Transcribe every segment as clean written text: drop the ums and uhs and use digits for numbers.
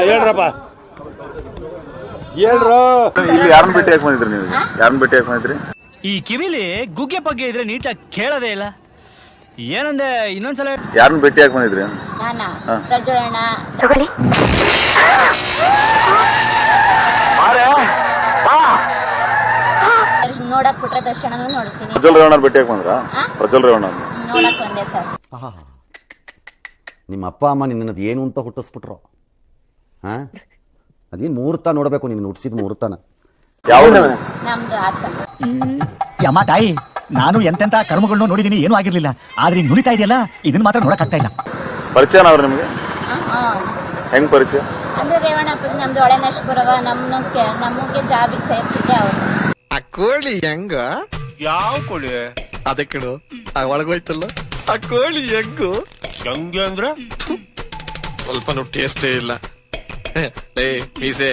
ಹೇಳ್ರಪ್ಪ ಹೇಳ್ರು. ಇಲ್ಲಿ ಯಾರನ್ನ ಭೇಟಿ ಹಾಕಿ ಬಂದಿದ್ರಿ ನೀವು? ಯಾರನ್ನ ಭೇಟಿ ಹಾಕಿ ಬಂದಿದ್ರಿ? ಈ ಕಿವಿಲಿ ಗುಗ್ಗೆ ಬಗ್ಗೆ ಇದ್ರೆ ನೀಟಾಗಿ ಕೇಳೋದೇ ಇಲ್ಲ. ಏನಂದೆ ಇನ್ನೊಂದ್ಸಲ? ಯಾರನ್ನ ಭೇಟಿ ಹಾಕಿ ಬಂದಿದ್ರಿ? ಪ್ರಜ್ವಲಣ್ಣ ತಗೊಳ್ಳಿ. ನೋಡಕ್ ಬಿಟ್ರೆ ದರ್ಶನ ನೋಡ್ತೀನಿ. ಪ್ರಜ್ವಲ್ ರೇವಣ್ಣ ಭೇಟಿ ಹಾಕಿ ಬಂದ್ರ? ಪ್ರಜ್ವಲ್ ರೇವಣ್ಣ ನೋಡಕ್ ಬಂದೆ ಸರ್. ನಿಮ್ಮ ಅಪ್ಪ ಅಮ್ಮ ನಿನ್ನದು ಏನು ಅಂತ ಹುಟ್ಟಿಸ್ಬಿಟ್ರು? ಹಾ, ಅದೇನು ಮುಹೂರ್ತ ನೋಡಬೇಕು, ನಿನ್ನ ಹುಟ್ಟಿಸಿದ ಮುಹೂರ್ತನ. ಯಾವ್ದು? ನಮ್ದು ಹಾಸನ. ಅಮ್ಮ ತಾಯಿ, ನಾನು ಎಂತೆಂತ ಕರ್ಮಗಳನ್ನು ನೋಡಿದೀನಿ, ಏನೂ ಆಗಿರ್ಲಿಲ್ಲ. ಆದ್ರೆ ನೀನ್ ನುರಿತಾ ಇದೆಯಲ್ಲ, ಇದನ್ನ ಮಾತ್ರ ನೋಡಕ್ ಆಗ್ತಾ ಇಲ್ಲ. ಪರಿಚಯನ ಅವ್ರು ನಿಮ್ಗೆ? ಹೆಂಗ್ ಪರಿಚಯ? ಅಂದ್ರೆ ರೇವಣ್ಣಪ್ಪ ನಮ್ದು ಒಳೆನಶ್ಪುರವ, ನಮಗೆ ಜಾಬಿಗೆ ಸೇರಿಸಿದ್ದೆ ಅವರು. ಆ ಕೋಳಿ ಹೆಂಗ? ಯಾವ ಕೋಳಿ? ಅದೇ ಕೇಳು, ಒಳಗೋಯ್ತಲ್ಲ ಆ ಕೋಳಿ ಹೆಂಗು? ಹೆಂಗೆ ಅಂದ್ರೆ ಸ್ವಲ್ಪನೂ ಟೇಸ್ಟೇ ಇಲ್ಲ. ಮೀಸೆ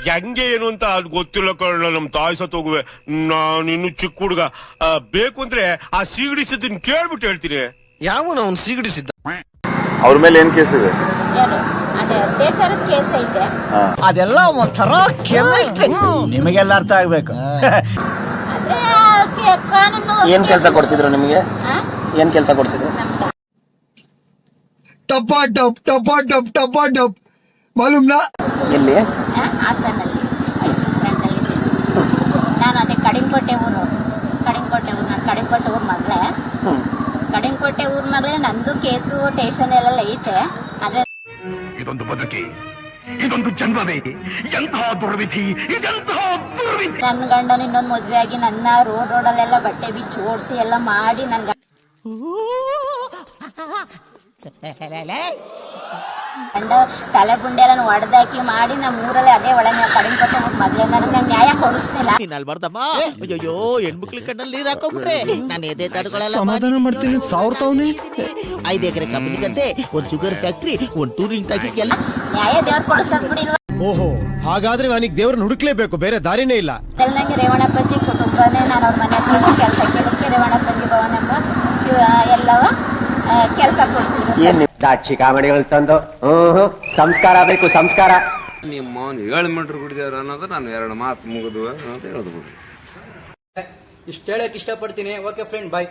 ಹೆಂಗೆ ಏನು ಅಂತ ಅದು ಗೊತ್ತಿಲ್ಲ ಕಣ. ನಮ್ ತಾಯಿ ಸತ್ ಹೋಗುವೆ, ನಾನು ಇನ್ನು ಚಿಕ್ಕ ಹುಡುಗ. ಬೇಕು ಅಂದ್ರೆ ಆ ಸೀಗಡಿಸಿದ್ದನ್ ಕೇಳ್ಬಿಟ್ಟು ಹೇಳ್ತೀನಿ. ಯಾವನ ಅವ್ನು ಸೀಗಡಿಸಿದ್ದ? ಅವ್ರ ಮೇಲೆ ಏನ್ ಕೇಸ್ ಇದೆ? ಯಾರು? ಅದೇ ಅತ್ಯಾಚಾರದ ಕೇಸ್ ಐತೆ. ಅದೆಲ್ಲ ಒಂಥರ ಕೆಮಿಸ್ಟ್ರಿ, ನಿಮಗೆಲ್ಲ ಅರ್ಥ ಆಗ್ಬೇಕು. ಅದೇ ಕಾನೂನು. ಏನ್ ಕೆಲಸ ಕೊಡ್ಸಿದ್ರು ನಿಮಗೆ? ಏನ್ ಕೆಲಸ ಕೊಡ್ಸಿದ್ರು? ಮಾಲೂಮ್ನಾ? ಎಲ್ಲಿ? ಹಾಸನಲ್ಲಿ, ಮೈಸೂರು ಫ್ರಂಟ್ ಅಲ್ಲಿ. ನಾನು ಅದೇ ಕಡಿಂಕೋಟೆ ಊರು. ನಾನು ಕಡಿಂಕೋಟೆ ಊರ್ ಮಗಳೇ. ಕಡಿಂಕೋಟೆ ಊರ್ ಮಗಳೇ. ನಂದು ಕೇಸು ಸ್ಟೇಷನ್ ಎಲ್ಲ ಐತೆ. ಆದ್ರೆ ಇದೊಂದು ಬದುಕಿ, ಇದೊಂದು ಜನ್ಮವೇ, ಎಂತಹ ದುರ್ವಿಧಿ, ಇದೆಂತಹ ದುರ್ವಿಧಿ. ನನ್ನ ಗಂಡನ ಇನ್ನೊಂದು ಮದ್ವೆ ಆಗಿ ನನ್ನ ರೋಡಲ್ಲೆಲ್ಲ ಬಟ್ಟೆ ಬಿಚ್ಚಿ ಓಡಿಸಿ ಎಲ್ಲ ಮಾಡಿ ನನ್ನ ಗಂಡ ತಲೆ ಬುಂಡೆ ಎಲ್ಲ ಒಡೆದಾಕಿ ಮಾಡಿ ನಮ್ಮ ಊರಲ್ಲಿ ಅದೇ ಒಳಗೆ ಕಡಿಂಕೋಟೆ ಊರ್ ಮಗಳೇ. ನನಗೆ ನ್ಯಾಯ ಕೊಡಿಸ್ತಿಲ್ಲ. ಅಯ್ಯೋ, ಹೆಣ್ಮಕ್ಳ ಕಣ್ಣಲ್ಲಿ ನೀರ್ ಹಾಕೋಬಿಟ್ರೆ ನಾನು ಎದೆ ತಡ್ಕೊಳ್ಳಲ್ಲ. ಸಮಾಧಾನ ಮಾಡ್ತೀನಿ. 1000 ತವನಿ 5 ಎಕರೆ ಕಂಪನಿ ಗದ್ದೆ, ಒಂದ್ ಶುಗರ್ ಫ್ಯಾಕ್ಟ್ರಿ, ಒಂದ್ ಟೂರಿಂಗ್ ಪ್ಯಾಕೇಜ್ ಎಲ್ಲ ನ್ಯಾಯ ದೇವ್ರು ಕೊಡಿಸ್ತದ ಬಿಡಿಲ್ವಾ? ಓಹೋ, ಹಾಗಾದ್ರೆ ನನಗೆ ದೇವ್ರನ್ನ ಹುಡುಕ್ಲೇಬೇಕು, ಬೇರೆ ದಾರಿನೇ ಇಲ್ಲ. ನಂಗೆ ರೇವಣ್ಣಪ್ಪಜ್ಜಿ ಕುಟುಂಬನೇ. ನಾನು ಅವ್ರ ಮನೆ ಹತ್ರ ಕೆಲಸ ಕೇಳಕ್ಕೆ ರೇವಣ್ಣಪ್ಪಜ್ಜಿ ಭವನ ಎಲ್ಲವ ಕೆಲಸ ಕೊಡಿಸಿದ್ರು. ದಾಕ್ಷಿ ಕಾಮಿಡಿಗಳು ತಂದು ಸಂಸ್ಕಾರ ಬೇಕು, ಸಂಸ್ಕಾರ. ನಿಮ್ಮ 7 ಮೀಟರ್ ಕುಡಿದಾರ ಅನ್ನೋದು ನಾನು 2 ಮಾತು ಮುಗಿದು ಅಂತ ಹೇಳೋದು. ಇಷ್ಟು ಹೇಳಕ್ ಇಷ್ಟಪಡ್ತೀನಿ. ಓಕೆ ಫ್ರೆಂಡ್, ಬಾಯ್.